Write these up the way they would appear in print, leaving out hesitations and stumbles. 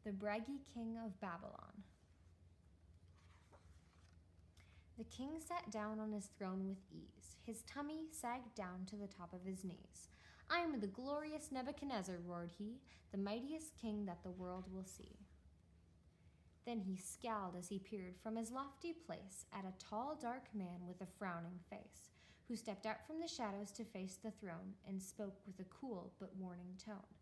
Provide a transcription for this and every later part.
the Braggy King of Babylon. The king sat down on his throne with ease. His tummy sagged down to the top of his knees. "I am the glorious Nebuchadnezzar," roared he, "the mightiest king that the world will see." Then he scowled as he peered from his lofty place at a tall, dark man with a frowning face, who stepped out from the shadows to face the throne and spoke with a cool but warning tone.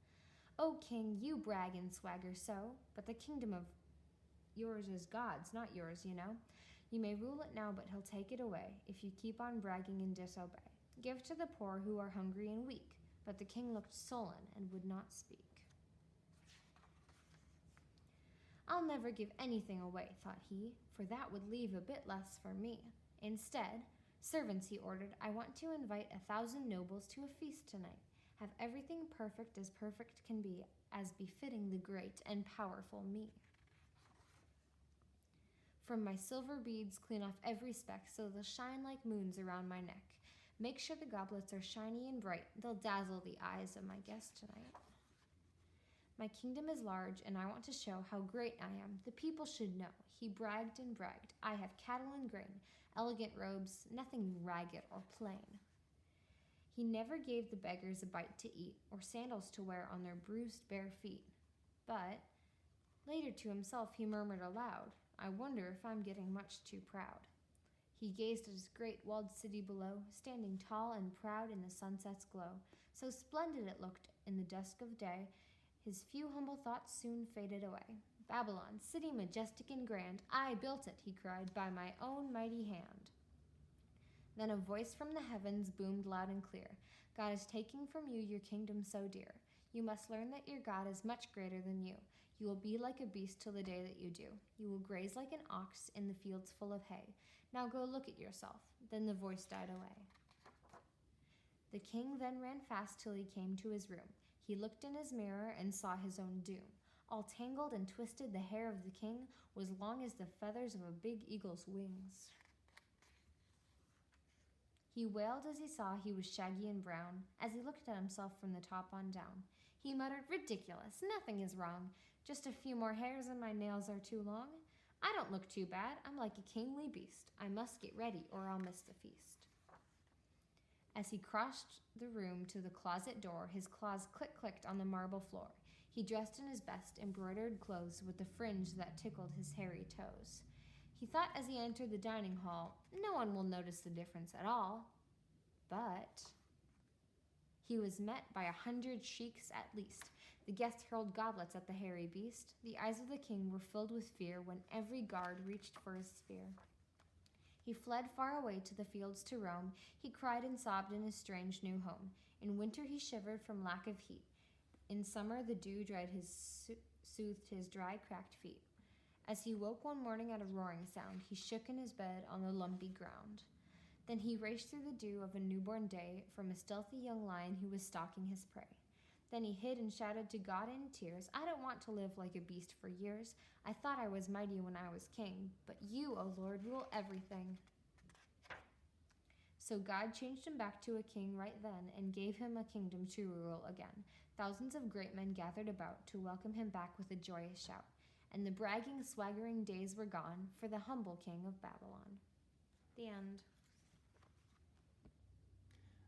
"O king, you brag and swagger so, but the kingdom of yours is God's, not yours, you know. You may rule it now, but he'll take it away if you keep on bragging and disobey. Give to the poor who are hungry and weak." But the king looked sullen and would not speak. "I'll never give anything away," thought he, "for that would leave a bit less for me. Instead, servants," he ordered, "I want to invite 1,000 nobles to a feast tonight. Have everything perfect as perfect can be, as befitting the great and powerful me. From my silver beads, clean off every speck so they'll shine like moons around my neck. Make sure the goblets are shiny and bright. They'll dazzle the eyes of my guests tonight. My kingdom is large, and I want to show how great I am. The people should know." He bragged and bragged. "I have cattle and grain, elegant robes, nothing ragged or plain." He never gave the beggars a bite to eat or sandals to wear on their bruised bare feet. But later to himself he murmured aloud, "I wonder if I'm getting much too proud." He gazed at his great walled city below, standing tall and proud in the sunset's glow. So splendid it looked in the dusk of day, his few humble thoughts soon faded away. "Babylon, city majestic and grand, I built it," he cried, "by my own mighty hand." Then a voice from the heavens boomed loud and clear. "God is taking from you your kingdom so dear. You must learn that your God is much greater than you. You will be like a beast till the day that you do. You will graze like an ox in the fields full of hay. Now go look at yourself." Then the voice died away. The king then ran fast till he came to his room. He looked in his mirror and saw his own doom. All tangled and twisted, the hair of the king was long as the feathers of a big eagle's wings. He wailed as he saw he was shaggy and brown, as he looked at himself from the top on down. He muttered, "Ridiculous, nothing is wrong. Just a few more hairs and my nails are too long. I don't look too bad. I'm like a kingly beast. I must get ready or I'll miss the feast." As he crossed the room to the closet door, his claws click-clicked on the marble floor. He dressed in his best embroidered clothes with the fringe that tickled his hairy toes. He thought as he entered the dining hall, "No one will notice the difference at all." But he was met by 100 shrieks at least. The guests hurled goblets at the hairy beast. The eyes of the king were filled with fear when every guard reached for his spear. He fled far away to the fields to roam. He cried and sobbed in his strange new home. In winter he shivered from lack of heat. In summer the dew soothed his dry, cracked feet. As he woke one morning at a roaring sound, he shook in his bed on the lumpy ground. Then he raced through the dew of a newborn day from a stealthy young lion who was stalking his prey. Then he hid and shouted to God in tears, "I don't want to live like a beast for years. I thought I was mighty when I was king, but you, O Lord, rule everything." So God changed him back to a king right then and gave him a kingdom to rule again. Thousands of great men gathered about to welcome him back with a joyous shout. And the bragging, swaggering days were gone for the humble king of Babylon. The end.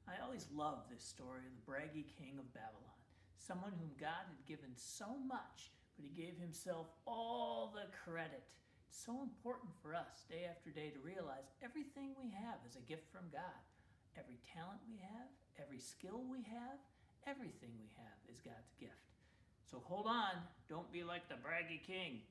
I always loved this story of the Braggy King of Babylon, someone whom God had given so much, but he gave himself all the credit. It's so important for us day after day to realize everything we have is a gift from God. Every talent we have, every skill we have, everything we have is God's gift. So hold on, don't be like the Braggy King.